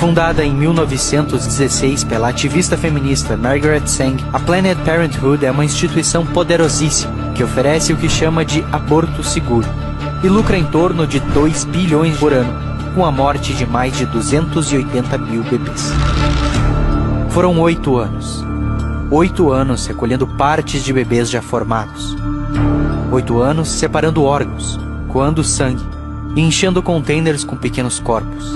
Fundada em 1916 pela ativista feminista Margaret Sanger, a Planned Parenthood é uma instituição poderosíssima que oferece o que chama de aborto seguro e lucra em torno de 2 bilhões por ano, com a morte de mais de 280 mil bebês. Foram 8 anos. 8 anos recolhendo partes de bebês já formados. 8 anos separando órgãos, coando sangue e enchendo containers com pequenos corpos.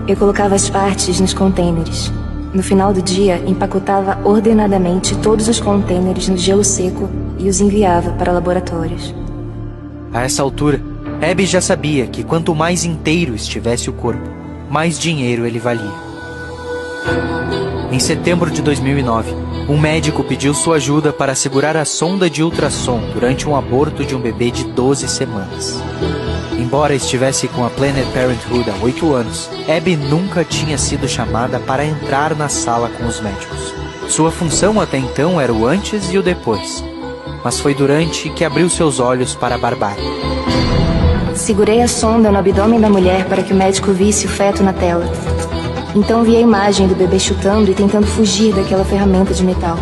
Eu colocava as partes nos containers. No final do dia, empacotava ordenadamente todos os containers no gelo seco e os enviava para laboratórios. A essa altura, Abby já sabia que quanto mais inteiro estivesse o corpo, mais dinheiro ele valia. Em setembro de 2009, um médico pediu sua ajuda para segurar a sonda de ultrassom durante um aborto de um bebê de 12 semanas. Embora estivesse com a Planned Parenthood há 8 anos, Abby nunca tinha sido chamada para entrar na sala com os médicos. Sua função até então era o antes e o depois, mas foi durante que abriu seus olhos para a barbárie. Segurei a sonda no abdômen da mulher para que o médico visse o feto na tela. Então vi a imagem do bebê chutando e tentando fugir daquela ferramenta de metal.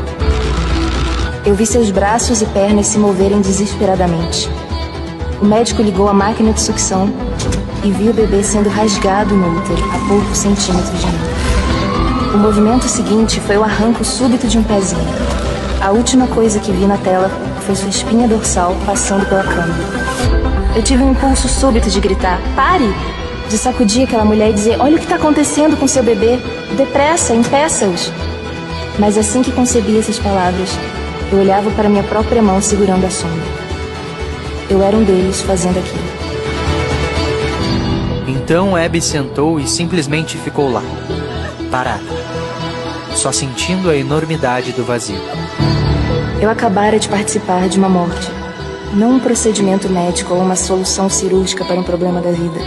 Eu vi seus braços e pernas se moverem desesperadamente. O médico ligou a máquina de sucção e viu o bebê sendo rasgado no útero a poucos centímetros de mim. O movimento seguinte foi o arranco súbito de um pezinho. A última coisa que vi na tela foi sua espinha dorsal passando pela câmera. Eu tive um impulso súbito de gritar, "Pare!", de sacudir aquela mulher e dizer, "Olha o que está acontecendo com seu bebê, depressa, impeça-os." Mas assim que concebi essas palavras, eu olhava para minha própria mão segurando a sonda. Eu era um deles fazendo aquilo. Então Abby sentou e simplesmente ficou lá, parada, só sentindo a enormidade do vazio. Eu acabara de participar de uma morte, não um procedimento médico ou uma solução cirúrgica para um problema da vida.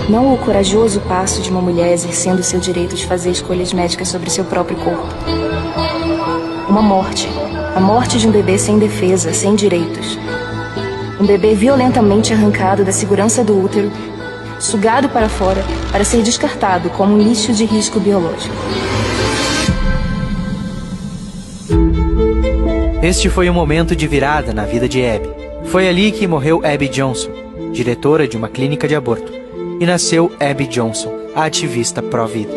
Não o corajoso passo de uma mulher exercendo seu direito de fazer escolhas médicas sobre seu próprio corpo. Uma morte, a morte de um bebê sem defesa, sem direitos. Um bebê violentamente arrancado da segurança do útero, sugado para fora para ser descartado como um lixo de risco biológico. Este foi um momento de virada na vida de Abby. Foi ali que morreu Abby Johnson, diretora de uma clínica de aborto, e nasceu Abby Johnson, a ativista pró-vida.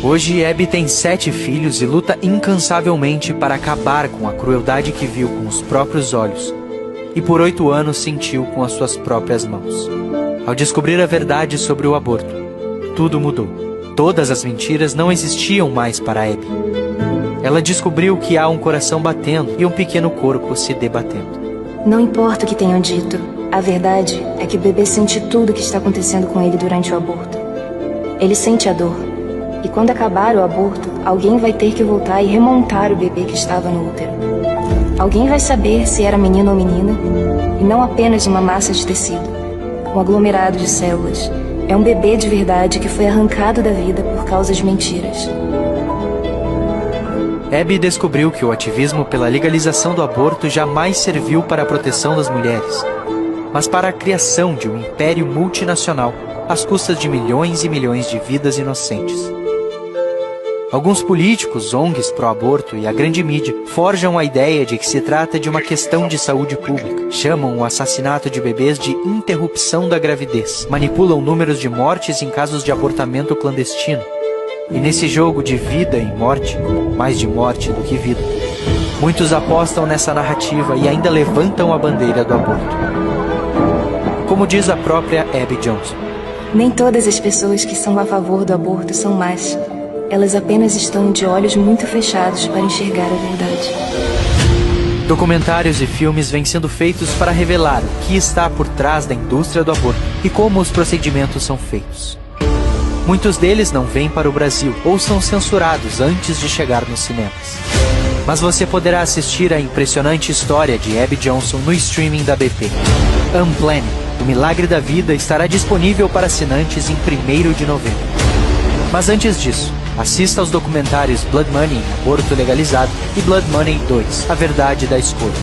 Hoje, Abby tem 7 filhos e luta incansavelmente para acabar com a crueldade que viu com os próprios olhos e por 8 anos sentiu com as suas próprias mãos. Ao descobrir a verdade sobre o aborto, tudo mudou. Todas as mentiras não existiam mais para Abby. Ela descobriu que há um coração batendo e um pequeno corpo se debatendo. Não importa o que tenham dito, a verdade é que o bebê sente tudo o que está acontecendo com ele durante o aborto. Ele sente a dor. E quando acabar o aborto, alguém vai ter que voltar e remontar o bebê que estava no útero. Alguém vai saber se era menino ou menina, e não apenas uma massa de tecido, um aglomerado de células. É um bebê de verdade que foi arrancado da vida por causa de mentiras. Abby descobriu que o ativismo pela legalização do aborto jamais serviu para a proteção das mulheres, mas para a criação de um império multinacional às custas de milhões e milhões de vidas inocentes. Alguns políticos, ONGs pró-aborto e a grande mídia forjam a ideia de que se trata de uma questão de saúde pública. Chamam o assassinato de bebês de interrupção da gravidez. Manipulam números de mortes em casos de abortamento clandestino. E nesse jogo de vida e morte, mais de morte do que vida, muitos apostam nessa narrativa e ainda levantam a bandeira do aborto. Como diz a própria Abby Johnson, nem todas as pessoas que são a favor do aborto são más. Elas apenas estão de olhos muito fechados para enxergar a verdade. Documentários e filmes vêm sendo feitos para revelar o que está por trás da indústria do aborto e como os procedimentos são feitos. Muitos deles não vêm para o Brasil ou são censurados antes de chegar nos cinemas. Mas você poderá assistir a impressionante história de Abby Johnson no streaming da BP. Unplanned, o Milagre da Vida, estará disponível para assinantes em 1º de novembro. Mas antes disso, assista aos documentários Blood Money, Aborto Legalizado, e Blood Money 2, A Verdade da Escolha.